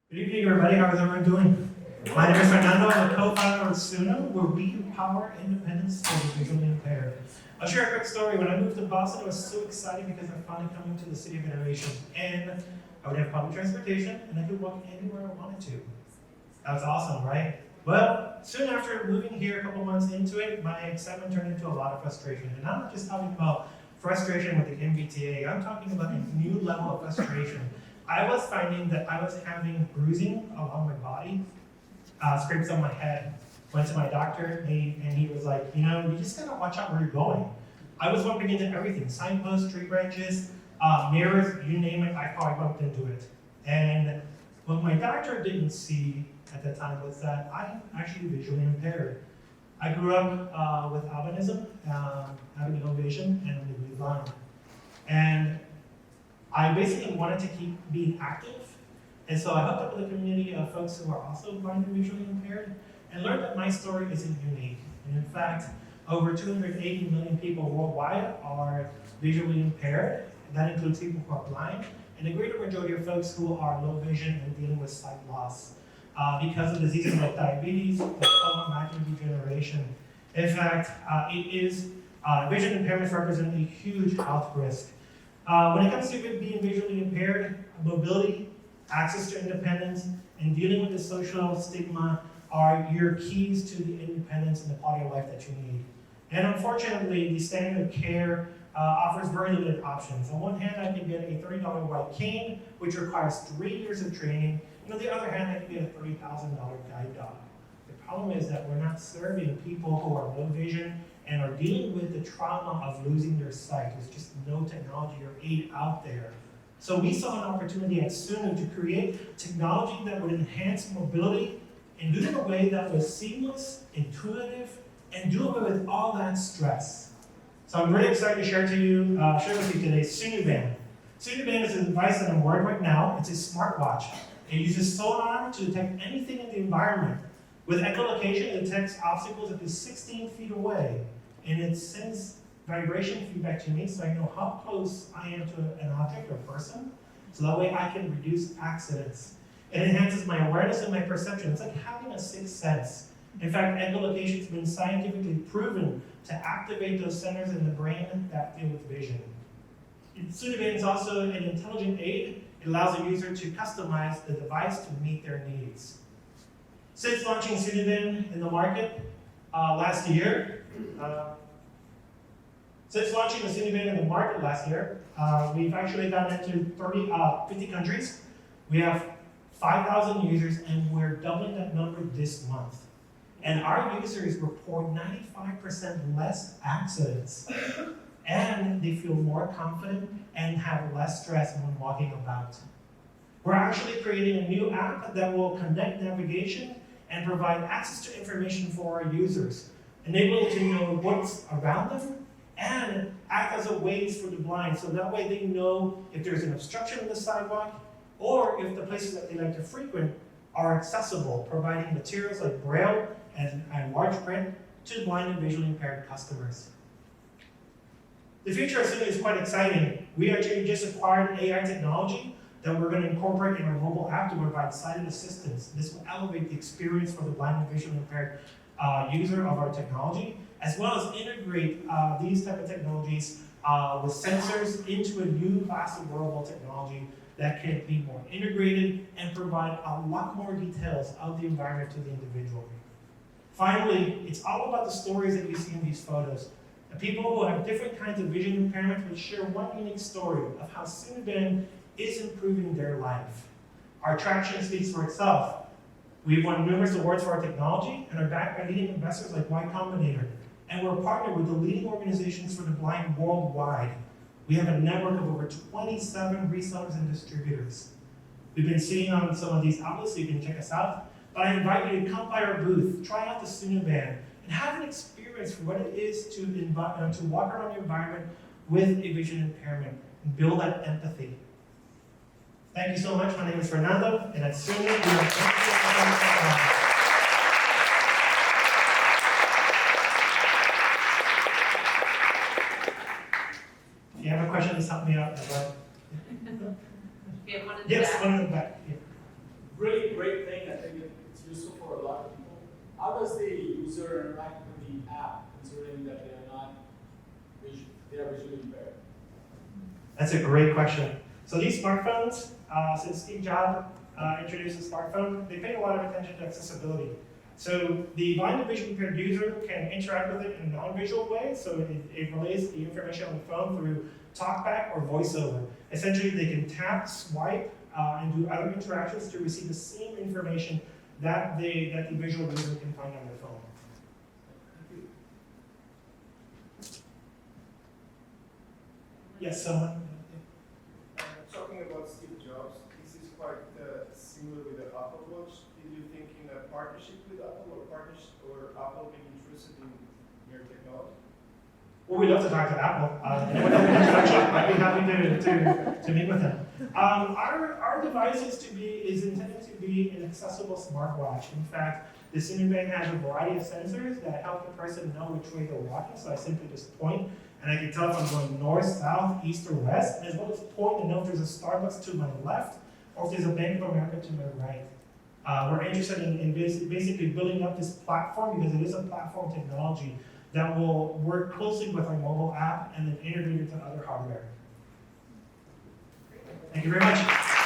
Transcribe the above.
Good evening, everybody. How is everyone doing? My name is Fernando. I'm the co-founder of Sunu, where we empower independence for the visually impaired. I'll share a quick story. When I moved to Boston, I was so excited because I finally coming to the city of innovation, and I would have public transportation, and I could walk anywhere I wanted to. That was awesome, right? Well, soon after moving here, a couple months into it, my excitement turned into a lot of frustration. And I'm not just talking about frustration with the MBTA. I'm talking about a new level of frustration. I was finding that I was having bruising along my body, scrapes on my head. Went to my doctor, and he was like, you just gotta watch out where you're going. I was bumping into everything, signposts, tree branches, mirrors, you name it, I probably bumped into it. And what my doctor didn't see at that time was that I'm actually visually impaired. I grew up with albinism, having no vision, and legally blind. And I basically wanted to keep being active, and so I hooked up with a community of folks who are also blind and visually impaired, and learned that my story isn't unique. And in fact, over 280 million people worldwide are visually impaired. That includes people who are blind, and the greater majority of folks who are low vision and dealing with sight loss because of diseases like diabetes, macular degeneration. In fact, vision impairments represent a huge health risk. When it comes to being visually impaired, mobility, access to independence, and dealing with the social stigma are your keys to the independence and the quality of life that you need. And unfortunately, the standard of care offers very limited options. On one hand, I can get a $30 white cane, which requires 3 years of training. And on the other hand, I can get a $30,000 guide dog. The problem is that we're not serving people who are low vision and are dealing with the trauma of losing their sight. There's just no technology or aid out there. So we saw an opportunity at Sunu to create technology that would enhance mobility and do it in a way that was seamless, intuitive, and do away with all that stress. So I'm really excited to share with you today Sunu Band. Sunu Band is a device that I'm wearing right now. It's a smartwatch. It uses sonar to detect anything in the environment. With echolocation, it detects obstacles up to 16 feet away, and it sends vibration feedback to me so I know how close I am to an object or person, so that way I can reduce accidents. It enhances my awareness and my perception. It's like having a sixth sense. In fact, echolocation has been scientifically proven to activate those centers in the brain that deal with vision. Sunu Band is also an intelligent aid. It allows a user to customize the device to meet their needs. Since launching Sunu Band in the market last year, we've actually gotten into 50 countries. We have 5,000 users, and we're doubling that number this month. And our users report 95% less accidents, and they feel more confident and have less stress when walking about. We're actually creating a new app that will connect navigation and provide access to information for our users, enabling them to know what's around them and act as a Waze for the blind, so that way they know if there's an obstruction on the sidewalk or if the places that they like to frequent are accessible, providing materials like Braille and large print to blind and visually impaired customers. The future of Sunu is quite exciting. We actually just acquired AI technology that we're going to incorporate in our mobile app to provide sighted assistance. This will elevate the experience for the blind and visually impaired user of our technology, as well as integrate these type of technologies with sensors into a new class of wearable technology that can be more integrated and provide a lot more details of the environment to the individual. Finally, it's all about the stories that you see in these photos. The people who have different kinds of vision impairment will share one unique story of how Sunu Band is improving their life. Our traction speaks for itself. We've won numerous awards for our technology and are backed by leading investors like Y Combinator. And we're partnered with the leading organizations for the blind worldwide. We have a network of over 27 resellers and distributors. We've been sitting on some of these outlets, so you can check us out. But I invite you to come by our booth, try out the Sunu Band, and have an experience for what it is to walk around your environment with a vision impairment and build that empathy. Thank you so much. My name is Fernando, and at Sunu, we are If you have a question, just help me out. We have one in the Yes, back. one in the back. Yeah. Really user interact with the app, considering that they are visually impaired? That's a great question. So these smartphones, since Steve Jobs introduced the smartphone, they pay a lot of attention to accessibility. So the blind and visually impaired user can interact with it in a non-visual way, so it relays the information on the phone through talkback or voiceover. Essentially, they can tap, swipe, and do other interactions to receive the same information that the visual user can find on their phone. Yes, someone? Talking about Steve Jobs, this is quite similar with the Apple Watch. Did you think in a partnership with Apple or Apple being interested in your technology? Well, we'd love to talk to Apple. Anyone have an introduction? I'd be happy to meet with them. Our device is intended to be an accessible smartwatch. In fact, the Sunu band has a variety of sensors that help the person know which way they're walking. So I simply just point, and I can tell if I'm going north, south, east, or west, as well as point and know if there's a Starbucks to my left, or if there's a Bank of America to my right. We're interested in basically building up this platform because it is a platform technology that will work closely with our mobile app and then integrate it to other hardware. Thank you very much.